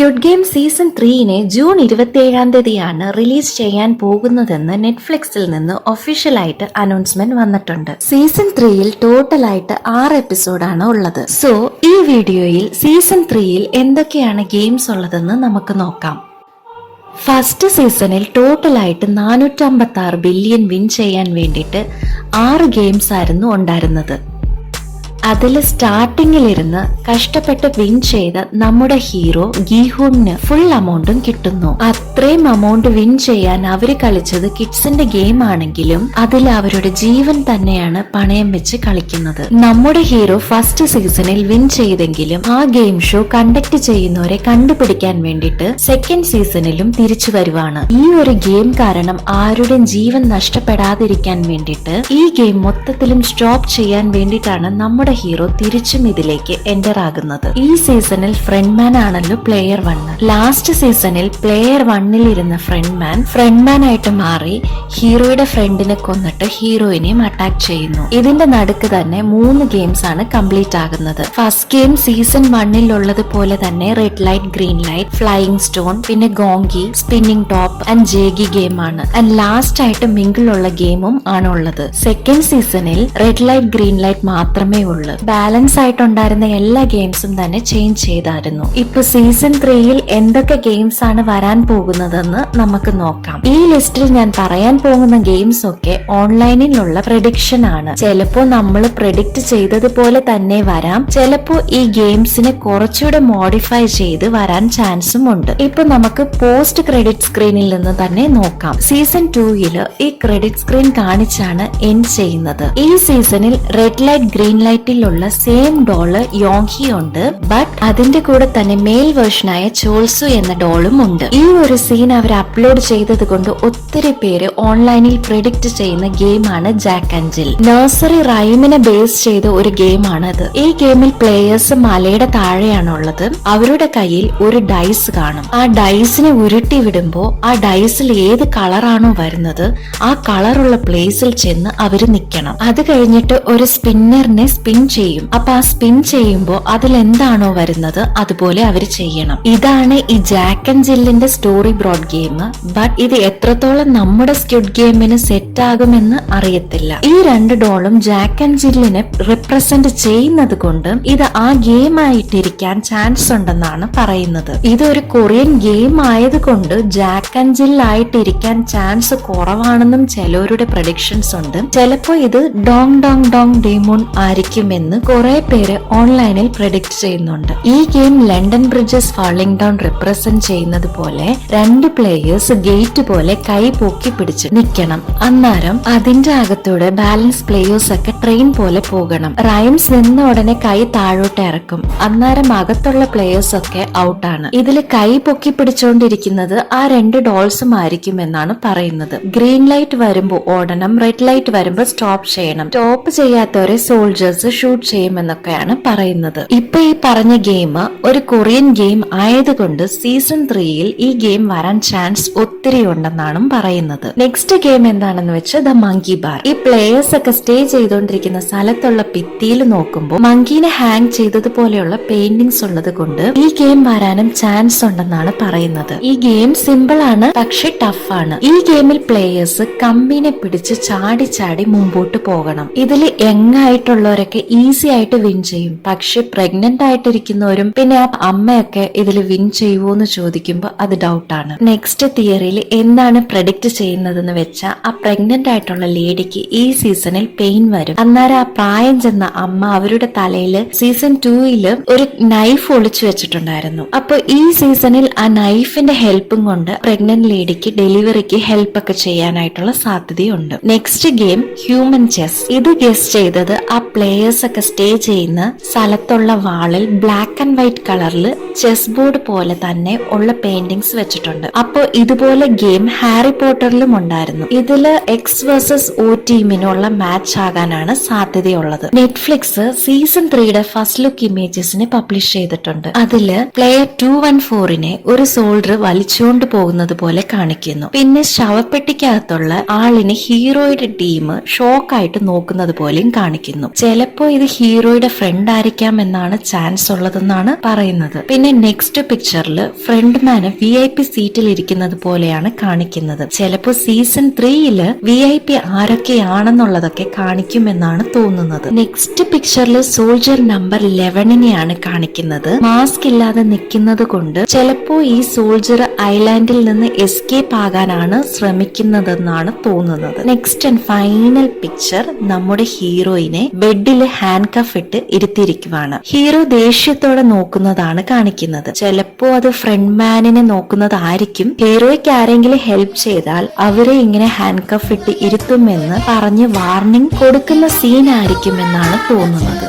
Squid game season 3 June 27 release ചെയ്യാൻ പോകുന്നതെന്ന് നെറ്റ്ഫ്ലിക്സിൽ നിന്ന് ഒഫീഷ്യലായിട്ട് അനൗൺസ്മെന്റ് വന്നിട്ടുണ്ട്. സീസൺ 3 ടോട്ടലായിട്ട് 6 എപ്പിസോഡാണ് ഉള്ളത്. സോ ഈ വീഡിയോയിൽ സീസൺ 3 എന്തൊക്കെയാണ് ഗെയിംസ് ഉള്ളതെന്ന് നമുക്ക് നോക്കാം. ഫസ്റ്റ് സീസണിൽ ടോട്ടലായിട്ട് 456 ബില്യൺ വിൻ ചെയ്യാൻ വേണ്ടിയിട്ട് 6 ഗെയിംസ് ആയിരുന്നു ഉണ്ടായിരുന്നത്. അതിൽ സ്റ്റാർട്ടിങ്ങിലിരുന്ന് കഷ്ടപ്പെട്ട് വിൻ ചെയ്ത നമ്മുടെ ഹീറോ ഗീഹുണിന് ഫുൾ അമൗണ്ടും കിട്ടുന്നു. അത്രയും അമൗണ്ട് വിൻ ചെയ്യാൻ അവര് കളിച്ചത് കിഡ്സിന്റെ ഗെയിം ആണെങ്കിലും അതിൽ അവരുടെ ജീവൻ തന്നെയാണ് പണയം വെച്ച് കളിക്കുന്നത്. നമ്മുടെ ഹീറോ ഫസ്റ്റ് സീസണിൽ വിൻ ചെയ്തെങ്കിലും ആ ഗെയിം ഷോ കണ്ടക്ട് ചെയ്യുന്നവരെ കണ്ടുപിടിക്കാൻ വേണ്ടിയിട്ട് സെക്കൻഡ് സീസണിലും തിരിച്ചു വരുവാണ്. ഈ ഒരു ഗെയിം കാരണം ആരുടെയും ജീവൻ നഷ്ടപ്പെടാതിരിക്കാൻ വേണ്ടിയിട്ട് ഈ ഗെയിം മൊത്തത്തിലും സ്റ്റോപ്പ് ചെയ്യാൻ വേണ്ടിയിട്ടാണ് നമ്മുടെ ഹീറോ തിരിച്ചും ഇതിലേക്ക് എൻ്റർ ആകുന്നത്. ഈ സീസണിൽ ഫ്രണ്ട്മാൻ ആണല്ലോ പ്ലെയർ 1. ലാസ്റ്റ് സീസണിൽ പ്ലെയർ 1 ഇരുന്ന ഫ്രണ്ട്മാൻ ആയിട്ട് മാറി ഹീറോയുടെ ഫ്രണ്ടിനെ കൊന്നിട്ട് ഹീറോയിനെയും അറ്റാക്ക് ചെയ്യുന്നു. ഇതിന്റെ നടുക്ക് തന്നെ 3 ഗെയിംസ് ആണ് കംപ്ലീറ്റ് ആകുന്നത്. ഫസ്റ്റ് ഗെയിം സീസൺ 1 ഉള്ളതുപോലെ തന്നെ red light, green light, flying stone, പിന്നെ ഗോങ്കി, സ്പിന്നിംഗ് ടോപ്പ് ആൻഡ് ജേഗി ഗെയിം ആണ്. ആൻഡ് ലാസ്റ്റ് ആയിട്ട് മിങ്കിൾ ഉള്ള ഗെയിമും ആണ് ഉള്ളത്. സെക്കൻഡ് സീസണിൽ റെഡ് ലൈറ്റ്, ഗ്രീൻ ലൈറ്റ് മാത്രമേ ഉള്ളൂ. ബാലൻസ് ആയിട്ടുണ്ടായിരുന്ന എല്ലാ ഗെയിംസും തന്നെ ചേഞ്ച് ചെയ്തായിരുന്നു. ഇപ്പൊ സീസൺ 3 എന്തൊക്കെ ഗെയിംസ് ആണ് വരാൻ പോകുന്നതെന്ന് നമുക്ക് നോക്കാം. ഈ ലിസ്റ്റിൽ ഞാൻ പറയാൻ പോകുന്ന ഗെയിംസ് ഒക്കെ ഓൺലൈനിലുള്ള പ്രഡിക്ഷൻ ആണ്. ചിലപ്പോ നമ്മൾ പ്രഡിക്റ്റ് ചെയ്തതുപോലെ തന്നെ വരാം, ചിലപ്പോ ഈ ഗെയിംസിനെ കുറച്ചുകൂടെ മോഡിഫൈ ചെയ്ത് വരാൻ ചാൻസും ഉണ്ട്. ഇപ്പൊ നമുക്ക് പോസ്റ്റ് ക്രെഡിറ്റ് സ്ക്രീനിൽ നിന്ന് തന്നെ നോക്കാം. സീസൺ 2 ഈ ക്രെഡിറ്റ് സ്ക്രീൻ കാണിച്ചാണ് എൻഡ് ചെയ്യുന്നത്. ഈ സീസണിൽ റെഡ് ലൈറ്റ്, ഗ്രീൻ ലൈറ്റിലുള്ള സെയിം ഡോള് യോങ്ഹി ഉണ്ട്. ബട്ട് അതിന്റെ കൂടെ തന്നെ മെയിൽ വേർഷനായ ചോൾസു എന്ന ഡോളും ഉണ്ട്. ഈ ഒരു സീൻ അവർ അപ്ലോഡ് ചെയ്തത് കൊണ്ട് ഒത്തിരി പേര് ഓൺലൈനിൽ പ്രെഡിക്റ്റ് ചെയ്യുന്ന ഗെയിമാണ് ജാക്ക് ആൻഡ് ജിൽ. നഴ്സറി റൈമിനെ ബേസ് ചെയ്ത ഒരു ഗെയിമാണ് അത്. ഈ ഗെയിമിൽ പ്ലേയേഴ്സ് മലയുടെ താഴെയാണുള്ളത്. അവരുടെ കയ്യിൽ ഒരു ഡൈസ് കാണും. ആ ഡൈസിനെ ഉരുട്ടി വിടുമ്പോ ആ ഡൈസിൽ ഏത് കളറാണോ വരുന്നത് ആ കളറുള്ള പ്ലേസിൽ ചെന്ന് അവര് നിക്കണം. അത് കഴിഞ്ഞിട്ട് ഒരു സ്പിന്നറിനെ സ്പിൻ ചെയ്യും. അപ്പൊ ആ സ്പിൻ ചെയ്യുമ്പോ അതിൽ എന്താണോ വരുന്നത് അതുപോലെ അവര് ചെയ്യണം. ഇതാണ് ഈ ജാക്ക് ആൻഡ് ജില്ലിന്റെ സ്റ്റോറി ബ്രോഡ് ഗെയിം. ബട്ട് ഇത് എത്രത്തോളം നമ്മുടെ സ്ക്വിഡ് ഗെയിമിന് സെറ്റ് ആകുമെന്ന് അറിയത്തില്ല. ഈ 2 ഡോളും ജാക്ക് ആൻഡ് ജില്ലിനെ റിപ്രസെന്റ് ചെയ്യുന്നത് കൊണ്ട് ഇത് ആ ഗെയിം ആയിട്ടിരിക്കാൻ ചാൻസ് ഉണ്ടെന്നാണ് പറയുന്നത്. ഇതൊരു കൊറിയൻ ഗെയിം ആയതുകൊണ്ട് ജാക്ക് ആൻഡ് ജിൽ ആയിട്ടിരിക്കാൻ ചാൻസ് കുറവാണെന്നും ചിലവരുടെ പ്രഡിക്ഷൻസ് ഉണ്ട്. ചിലപ്പോ ഇത് ഡോങ് ഡോങ് ഡോങ് ഡേമോൺ ആയിരിക്കുമെന്ന് കുറെ പേര് ഓൺലൈനിൽ പ്രെഡിക്റ്റ് ചെയ്യുന്നുണ്ട്. ഈ game London bridges falling down represent ചെയ്യുന്നത് പോലെ 2 പ്ലേയേഴ്സ് ഗേറ്റ് പോലെ കൈ പൊക്കി പിടിച്ച് നിക്കണം. അന്നേരം അതിന്റെ അകത്തൂടെ ബാലൻസ് പ്ലേയേഴ്സ് ഒക്കെ ട്രെയിൻ പോലെ പോകണം. റൈംസ് നിന്ന ഉടനെ കൈ താഴോട്ട് ഇറക്കും. അന്നേരം അകത്തുള്ള പ്ലേയേഴ്സ് ഒക്കെ ഔട്ടാണ്. ഇതിൽ കൈ പൊക്കി പിടിച്ചോണ്ടിരിക്കുന്നത് ആ 2 ഡോൾസും ആയിരിക്കും എന്നാണ് പറയുന്നത്. ഗ്രീൻ ലൈറ്റ് വരുമ്പോ ഓടണം, റെഡ് ലൈറ്റ് വരുമ്പോ സ്റ്റോപ്പ് ചെയ്യണം. സ്റ്റോപ്പ് ചെയ്യാത്തവരെ സോൾജേഴ്സ് ഷൂട്ട് ചെയ്യുമെന്നൊക്കെയാണ് പറയുന്നത്. ഇപ്പൊ ഈ പറഞ്ഞ ഗെയിം ഒരു കൊറിയൻ ഗെയിം ആയതുകൊണ്ട് സീസൺ 3 ഈ ഗെയിം വരാൻ ചാൻസ് ഒത്തിരി ഉണ്ടെന്നാണ് പറയുന്നത്. നെക്സ്റ്റ് ഗെയിം എന്താണെന്ന് വെച്ചാൽ ദ മങ്കി ബാർ. ഈ പ്ലേയേഴ്സ് ഒക്കെ സ്റ്റേ ചെയ്തുകൊണ്ടിരിക്കുന്ന സ്ഥലത്തുള്ള ഭിത്തിയിൽ നോക്കുമ്പോൾ മങ്കീനെ ഹാങ് ചെയ്തതുപോലെയുള്ള പെയിന്റിങ്സ് ഉള്ളത് കൊണ്ട് ഈ ഗെയിം വരാനും ചാൻസ് ഉണ്ടെന്നാണ് പറയുന്നത്. ഈ ഗെയിം സിമ്പിൾ ആണ്, പക്ഷെ ടഫ് ആണ്. ഈ ഗെയിമിൽ പ്ലേയേഴ്സ് കമ്പിനെ പിടിച്ച് ചാടി ചാടി മുമ്പോട്ട് പോകണം. ഇതിൽ യങ്ങായിട്ടുള്ളവരൊക്കെ ഈസി ആയിട്ട് വിൻ ചെയ്യും. പക്ഷെ പ്രഗ്നന്റ് ആയിട്ടിരിക്കുന്നവരും പിന്നെ ആ അമ്മയൊക്കെ ഇതിൽ വിൻ ചെയ്യുമോന്ന് ചോദിക്കുമ്പോൾ അത് ഡൗട്ടാണ്. നെക്സ്റ്റ് തിയറിയിൽ എന്താണ് പ്രഡിക്റ്റ് ചെയ്യുന്നതെന്ന് വെച്ചാൽ ആ പ്രഗ്നന്റ് ആയിട്ടുള്ള ലേഡിക്ക് ഈ സീസണിൽ പെയിൻ വരും. അന്നേരം ആ പ്രായം ചെന്ന അമ്മ അവരുടെ തലയിൽ സീസൺ 2 ഒരു നൈഫ് ഒളിച്ചു വെച്ചിട്ടുണ്ടായിരുന്നു. അപ്പൊ ഈ സീസണിൽ ആ നൈഫിന്റെ ഹെൽപ്പും കൊണ്ട് പ്രഗ്നന്റ് ലേഡിക്ക് ഡെലിവറിക്ക് ഹെൽപ്പ് ഒക്കെ ചെയ്യാനായിട്ടുള്ള സാധ്യതയുണ്ട്. Next game human chess. ഇത് ഗെസ് ചെയ്തത് ആ പ്ലേയേഴ്സ് ഒക്കെ സ്റ്റേ ചെയ്യുന്ന സ്ഥലത്തുള്ള വാളിൽ ബ്ലാക്ക് ആൻഡ് വൈറ്റ് കളറിൽ ചെസ് ബോർഡ് പോലെ തന്നെ ഉള്ള പെയിന്റിങ്സ് വെച്ചിട്ടുണ്ട്. അപ്പൊ ഇതുപോലെ ഗെയിം ഹാരി പോട്ടറിലും ഉണ്ടായിരുന്നു. ഇതില് എക്സ് വേഴ്സസ് ഒ ടീമിനുള്ള മാച്ച് ആകാനാണ് സാധ്യതയുള്ളത്. നെറ്റ്ഫ്ലിക്സ് സീസൺ 3 ഫസ്റ്റ് ലുക്ക് ഇമേജസിനെ പബ്ലിഷ് ചെയ്തിട്ടുണ്ട്. അതില് പ്ലെയർ 214 ഒരു സോൾഡർ വലിച്ചുകൊണ്ട് പോകുന്നത് പോലെ കാണിക്കുന്നു. പിന്നെ ശവപ്പെട്ടിക്കകത്തുള്ള ആളിനെ ഹീറോയുടെ ടീം ഷോക്കായിട്ട് നോക്കുന്നത് പോലെയും കാണിക്കുന്നു. ചിലപ്പോ ചിലപ്പോ ഇത് ഹീറോയുടെ ഫ്രണ്ട് ആയിരിക്കാം എന്നാണ് ചാൻസ് ഉള്ളതെന്നാണ് പറയുന്നത്. പിന്നെ നെക്സ്റ്റ് പിക്ചറിൽ ഫ്രണ്ട് മാന് VIP സീറ്റിൽ ഇരിക്കുന്നത് പോലെയാണ് കാണിക്കുന്നത്. ചിലപ്പോ സീസൺ 3 VIP ആരൊക്കെയാണെന്നുള്ളതൊക്കെ കാണിക്കുമെന്നാണ് തോന്നുന്നത്. നെക്സ്റ്റ് പിക്ചറിൽ സോൾജർ നമ്പർ 11നെയാണ് കാണിക്കുന്നത്. മാസ്ക് ഇല്ലാതെ നിൽക്കുന്നത് കൊണ്ട് ചിലപ്പോ ഈ സോൾജർ ഐലാൻഡിൽ നിന്ന് എസ്കേപ്പ് ആകാനാണ് ശ്രമിക്കുന്നതെന്നാണ് തോന്നുന്നത്. നെക്സ്റ്റ് ആൻഡ് ഫൈനൽ പിക്ചർ നമ്മുടെ ഹീറോയിനെ ബെഡിൽ ഹാൻഡ് കഫ് ഇട്ട് ഇരുത്തിയിരിക്കുവാണ്. ഹീറോ ദേഷ്യത്തോടെ നോക്കുന്നതാണ് കാണിക്കുന്നത്. ചിലപ്പോ അത് ഫ്രണ്ട് മാനിനെ നോക്കുന്നതായിരിക്കും. ഹീറോയ്ക്ക് ആരെങ്കിലും ഹെൽപ്പ് ചെയ്താൽ അവരെ ഇങ്ങനെ ഹാൻഡ് കഫ് ഇട്ട് ഇരുത്തുമെന്ന് പറഞ്ഞ് വാർണിംഗ് കൊടുക്കുന്ന സീൻ ആയിരിക്കുമെന്നാണ് തോന്നുന്നത്.